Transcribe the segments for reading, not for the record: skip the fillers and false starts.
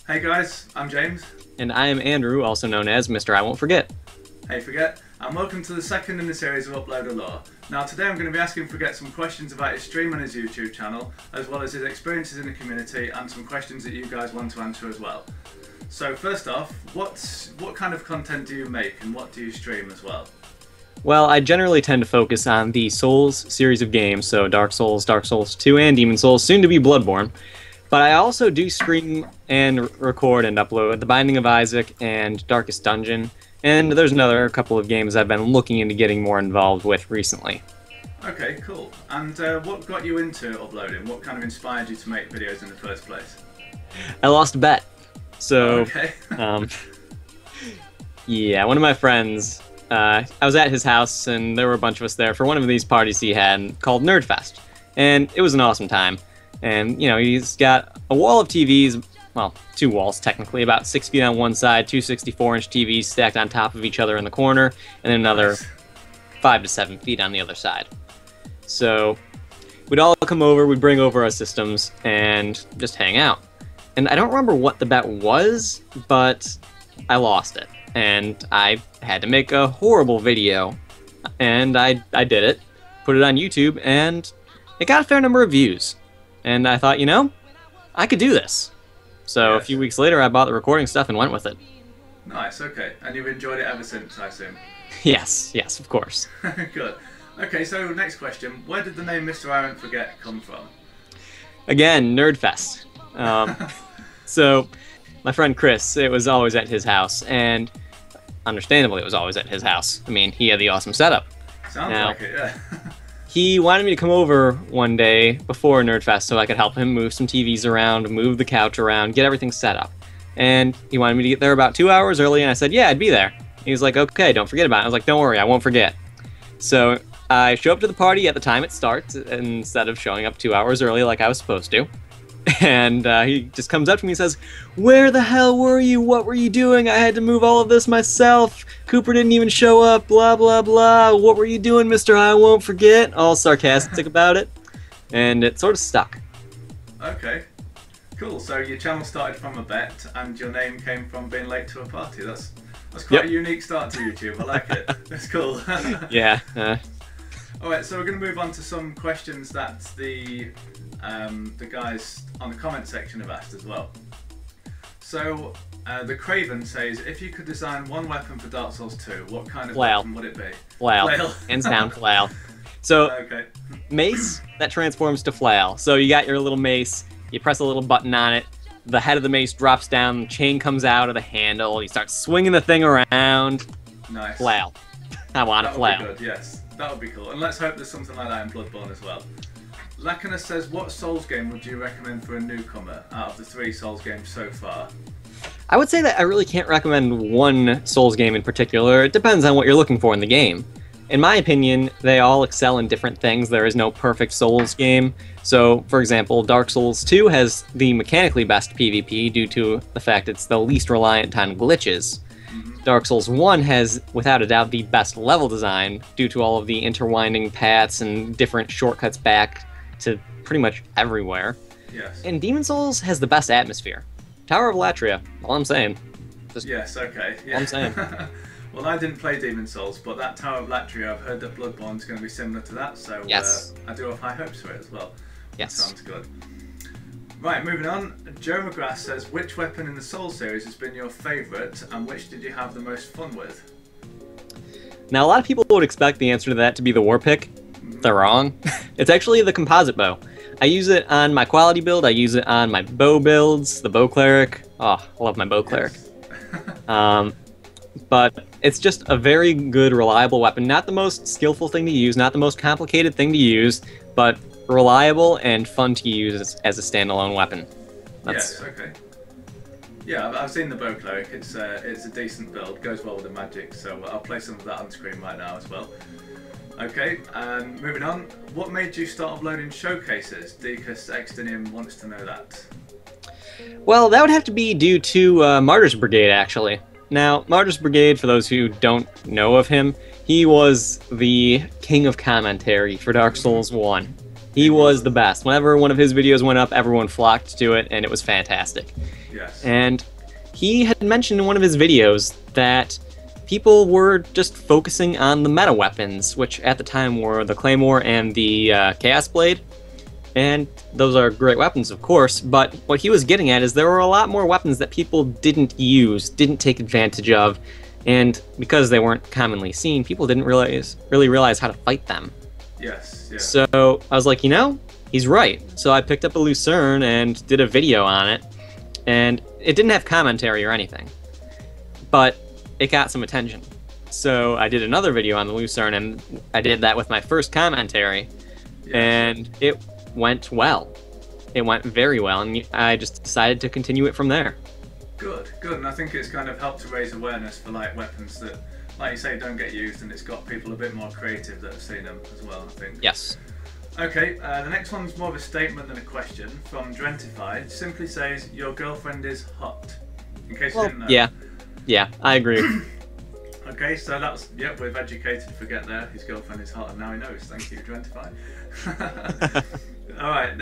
Hey guys, I'm James. And I am Andrew, also known as MrIwont4Get. Hey Forget, and welcome to the second in the series of Uploader Lore. Now today I'm going to be asking Forget some questions about his stream and his YouTube channel, as well as his experiences in the community and some questions that you guys want to answer as well. So first off, what kind of content do you make and what do you stream as well? Well, I generally tend to focus on the Souls series of games, so Dark Souls, Dark Souls 2, and Demon Souls, soon to be Bloodborne. But I also do stream and record and upload The Binding of Isaac and Darkest Dungeon, and there's another couple of games I've been looking into getting more involved with recently. Okay, cool. And what got you into uploading? What kind of inspired you to make videos in the first place? I lost a bet. So, okay. Yeah, one of my friends, I was at his house and there were a bunch of us there for one of these parties he had called Nerdfest. And it was an awesome time. And, you know, he's got a wall of TVs, well, two walls technically, about 6 feet on one side, two 64-inch TVs stacked on top of each other in the corner, and then another 5 to 7 feet on the other side. So we'd all come over, we'd bring over our systems, and just hang out. And I don't remember what the bet was, but I lost it. And I had to make a horrible video. And I did it, put it on YouTube, and it got a fair number of views. And I thought, you know, I could do this. So Yes. A few weeks later, I bought the recording stuff and went with it. Nice, okay. And you've enjoyed it ever since, I assume? Yes, of course. Good. Okay, so next question. Where did the name MrIwont4Get come from? Again, Nerdfest. So my friend Chris, it was always at his house, and understandably it was always at his house. I mean, he had the awesome setup. Sounds Now, like it, yeah. He wanted me to come over one day before Nerdfest so I could help him move some TVs around, move the couch around, get everything set up. And he wanted me to get there about 2 hours early, and I said, yeah, I'd be there. He was like, okay, don't forget about it. I was like, don't worry, I won't forget. So I show up to the party at the time it starts, instead of showing up 2 hours early like I was supposed to. And he just comes up to me and says, where the hell were you? What were you doing? I had to move all of this myself. Cooper didn't even show up, blah, blah, blah. What were you doing, Mr. I Won't Forget? All sarcastic about it. And it sort of stuck. Okay. Cool. So your channel started from a bet and your name came from being late to a party. That's quite a unique start to YouTube. I like it. That's cool. Yeah. Alright, so we're going to move on to some questions that the guys on the comment section have asked as well. So, the Craven says, if you could design one weapon for Dark Souls 2, what kind of Flail. weapon would it be? Flail. Flail. Hands down, flail. So, Okay. mace, that transforms to flail. So you got your little mace, you press a little button on it, the head of the mace drops down, the chain comes out of the handle, you start swinging the thing around. Nice. Flail. I want a That would flail. be good, yes. That would be cool. And let's hope there's something like that in Bloodborne as well. Lacanus says, what Souls game would you recommend for a newcomer out of the 3 Souls games so far? I would say that I really can't recommend one Souls game in particular. It depends on what you're looking for in the game. In my opinion, they all excel in different things. There is no perfect Souls game. So, for example, Dark Souls 2 has the mechanically best PvP due to the fact it's the least reliant on glitches. Dark Souls 1 has, without a doubt, the best level design due to all of the interwinding paths and different shortcuts back to pretty much everywhere. Yes. And Demon Souls has the best atmosphere. Tower of Latria, all I'm saying. Just Yes, okay. Yeah. all I'm saying. Well, I didn't play Demon Souls, but that Tower of Latria, I've heard that Bloodborne's going to be similar to that, so Yes. I do have high hopes for it as well. Yes. Sounds good. Right, moving on. Joe McGrath says, which weapon in the Souls series has been your favourite, and which did you have the most fun with? Now, a lot of people would expect the answer to that to be the war pick. They're wrong. It's actually the composite bow. I use it on my quality build, I use it on my bow builds, the bow cleric. Oh, I love my bow cleric. But it's just a very good, reliable weapon. Not the most skillful thing to use, not the most complicated thing to use, but reliable and fun to use as a standalone weapon. Yes, okay. Yeah, I've seen the bow cleric. It's a decent build, goes well with the magic, so I'll play some of that on screen right now as well. Okay, and moving on. What made you start uploading showcases? Deacus Extinium wants to know that. Well, that would have to be due to Martyr's Brigade, actually. Now, Martyr's Brigade, for those who don't know of him, he was the king of commentary for Dark Souls 1. He was the best. Whenever one of his videos went up, everyone flocked to it, and it was fantastic. Yes. And he had mentioned in one of his videos that people were just focusing on the meta weapons, which at the time were the Claymore and the Chaos Blade. And those are great weapons, of course, but what he was getting at is there were a lot more weapons that people didn't use, didn't take advantage of, and because they weren't commonly seen, people didn't really realize how to fight them. Yes, yeah. So I was like, you know, he's right. So I picked up a Lucerne and did a video on it, and it didn't have commentary or anything, but it got some attention. So I did another video on the Lucerne, and I did that with my first commentary, and it went well. It went very well, and I just decided to continue it from there. Good, good, and I think it's kind of helped to raise awareness for like weapons that, like you say, don't get used, and it's got people a bit more creative that have seen them as well, I think. Yes. Okay, the next one's more of a statement than a question from Drentified. Simply says, your girlfriend is hot. In case you didn't know. Yeah, I agree. Okay, so that's, yep, we've educated Forget there. His girlfriend is hot and now he knows. Thank you, Drentified. Alright,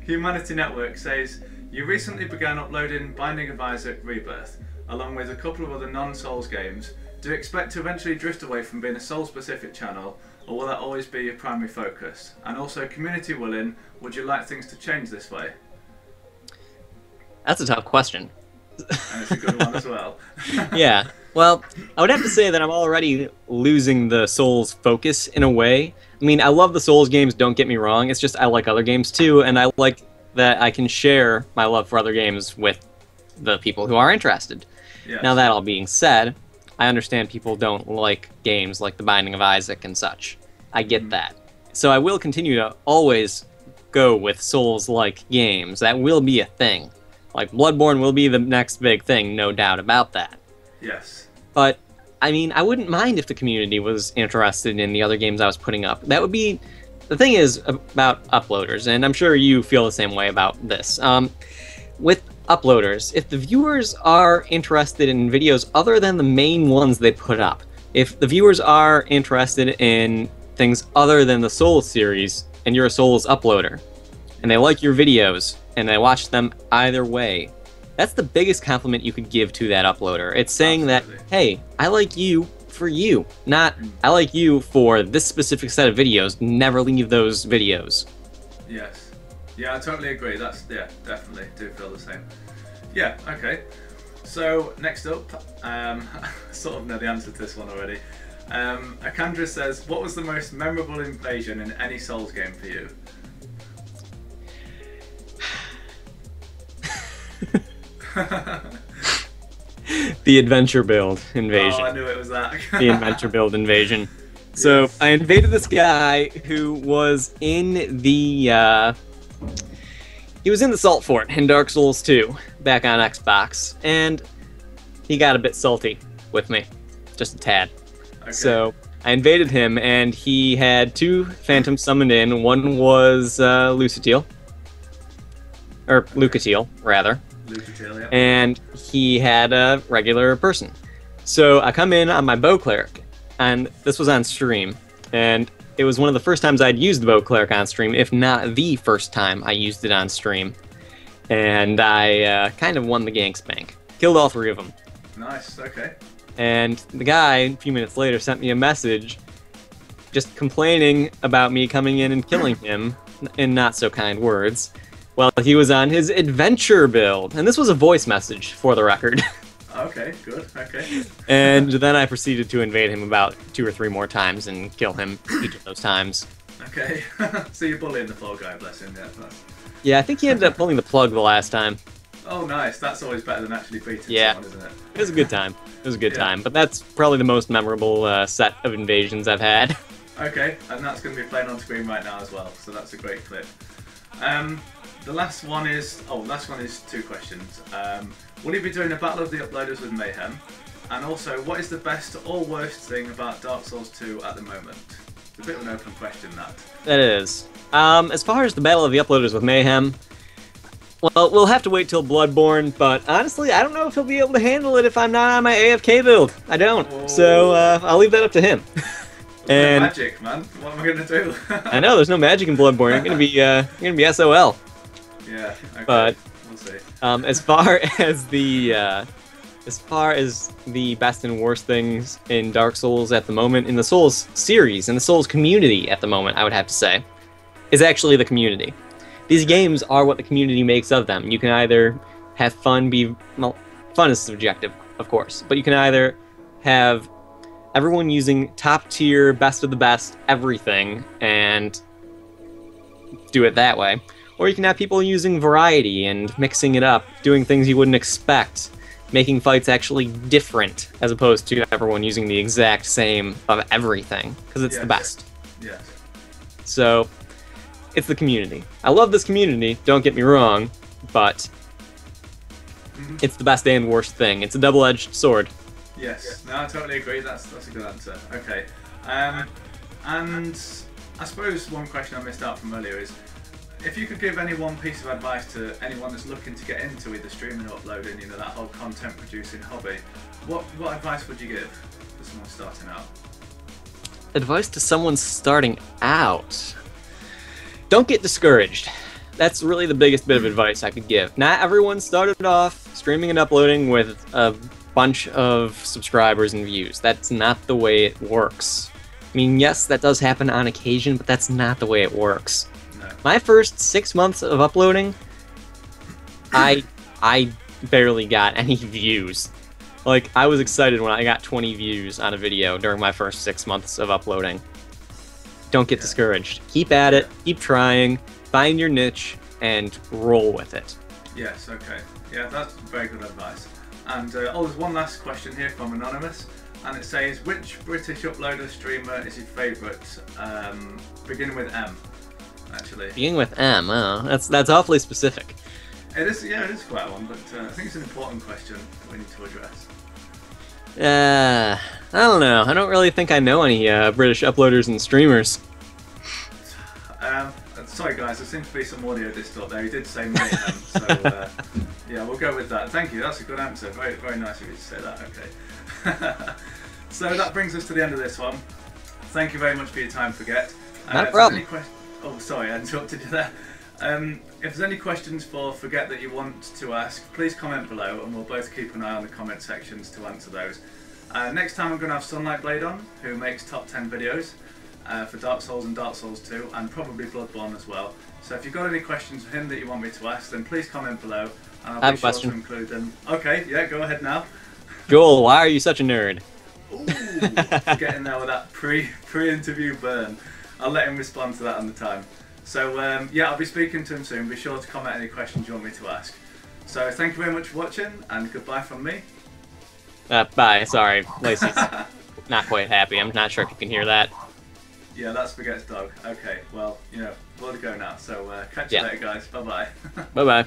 Humanity Network says, you recently began uploading Binding of Isaac Rebirth, along with a couple of other non-Souls games. Do you expect to eventually drift away from being a Souls-specific channel, or will that always be your primary focus? And also, community willing, would you like things to change this way? That's a tough question. And it's a good one as well. Yeah, well, I would have to say that I'm already losing the Souls focus in a way. I mean, I love the Souls games, don't get me wrong, it's just I like other games too, and I like that I can share my love for other games with the people who are interested. Yes. Now that all being said, I understand people don't like games like The Binding of Isaac and such. I get that. So I will continue to always go with Souls-like games. That will be a thing. Like, Bloodborne will be the next big thing, no doubt about that. Yes. But, I mean, I wouldn't mind if the community was interested in the other games I was putting up. That would be... The thing is about uploaders, and I'm sure you feel the same way about this. With uploaders, if the viewers are interested in videos other than the main ones they put up, if the viewers are interested in things other than the Souls series, and you're a Souls uploader, and they like your videos, and they watch them either way, that's the biggest compliment you could give to that uploader. It's saying that, hey, I like you for you, not I like you for this specific set of videos. Never leave those videos. Yes. Yeah, I totally agree. That's, yeah, definitely do feel the same. Yeah, okay. So, next up, I sort of know the answer to this one already. Akandra says, what was the most memorable invasion in any Souls game for you? The adventure build invasion. Oh, I knew it was that. The adventure build invasion. So yes. I invaded this guy who was in the he was in the Salt Fort in Dark Souls 2 back on Xbox, and he got a bit salty with me, just a tad. Okay. So I invaded him, and he had two phantoms summoned in. One was Lucatiel, or Lucatiel rather. Lucatiel, yeah. And he had a regular person. So I come in on my bow cleric, and this was on stream, and it was one of the first times I'd used the bow cleric on stream, if not the first time I used it on stream. And I kind of won the gang spank. Killed all three of them. Nice, okay. And the guy, a few minutes later, sent me a message just complaining about me coming in and killing him in not so kind words. Well, he was on his adventure build, and this was a voice message, for the record. Okay, good, okay. And then I proceeded to invade him about 2 or 3 more times and kill him each of those times. Okay, so you're bullying the poor guy, bless him, yeah. Yeah, I think he ended up pulling the plug the last time. Oh, nice, that's always better than actually beating someone, isn't it? It was a good time. It was a good time, but that's probably the most memorable set of invasions I've had. Okay, and that's going to be playing on screen right now as well, so that's a great clip. The last one is 2 questions. Will you be doing a Battle of the Uploaders with Mayhem? And also, what is the best or worst thing about Dark Souls 2 at the moment? It's a bit of an open question, that. That is. As far as the Battle of the Uploaders with Mayhem, well, we'll have to wait till Bloodborne, but honestly, I don't know if he'll be able to handle it if I'm not on my AFK build. I don't. Oh. So, I'll leave that up to him. And magic, man. What am I gonna do? I know, there's no magic in Bloodborne. You're gonna be SOL. Yeah, okay. But we'll see. As far as the best and worst things in Dark Souls at the moment, in the Souls series, in the Souls community at the moment, I would have to say, is actually the community. These games are what the community makes of them. You can either have fun, well, fun is subjective, of course, but you can either have everyone using top tier, best of the best, everything, and do it that way. Or you can have people using variety and mixing it up, doing things you wouldn't expect, making fights actually different, as opposed to everyone using the exact same of everything, because it's the best. Yes. So, it's the community. I love this community, don't get me wrong, but it's the best and worst thing. It's a double-edged sword. Yes, no, I totally agree. That's a good answer. Okay, and I suppose one question I missed out from earlier is, if you could give any one piece of advice to anyone that's looking to get into either streaming or uploading, you know, that whole content producing hobby, what advice would you give to someone starting out? Advice to someone starting out? Don't get discouraged. That's really the biggest bit of advice I could give. Not everyone started off streaming and uploading with a bunch of subscribers and views. That's not the way it works. I mean, yes, that does happen on occasion, but that's not the way it works. No. My first 6 months of uploading, I barely got any views. Like, I was excited when I got 20 views on a video during my first 6 months of uploading. Don't get discouraged. Keep at it, keep trying, find your niche, and roll with it. Yes, okay. Yeah, that's very good advice. And there's one last question here from Anonymous, and it says, which British uploader streamer is your favourite? Beginning with M, actually. Beginning with M, oh, that's awfully specific. It is, yeah, it is quite one, but I think it's an important question that we need to address. I don't know. I don't really think I know any British uploaders and streamers. Sorry guys, there seems to be some audio distort there. He did say mayhem, so yeah, we'll go with that. Thank you, that's a good answer. Very, very nice of you to say that, okay. So that brings us to the end of this one. Thank you very much for your time, Forget. Not a problem. Oh, sorry, I interrupted you there. If there's any questions for Forget that you want to ask, please comment below and we'll both keep an eye on the comment sections to answer those. Next time I'm going to have Sunlight Blade on, who makes top 10 videos for Dark Souls and Dark Souls 2, and probably Bloodborne as well. So if you've got any questions for him that you want me to ask, then please comment below and I'll be sure to include them. Okay, yeah, go ahead now. Joel, why are you such a nerd? Ooh, getting there with that pre-interview burn. I'll let him respond to that on the time. So yeah, I'll be speaking to him soon. Be sure to comment any questions you want me to ask. So thank you very much for watching, and goodbye from me. Bye, sorry. Lacey's not quite happy. I'm not sure if you can hear that. Yeah, that's Forget's dog. Okay, well, you know, we'll go now. So catch you later, guys. Bye-bye. Bye-bye.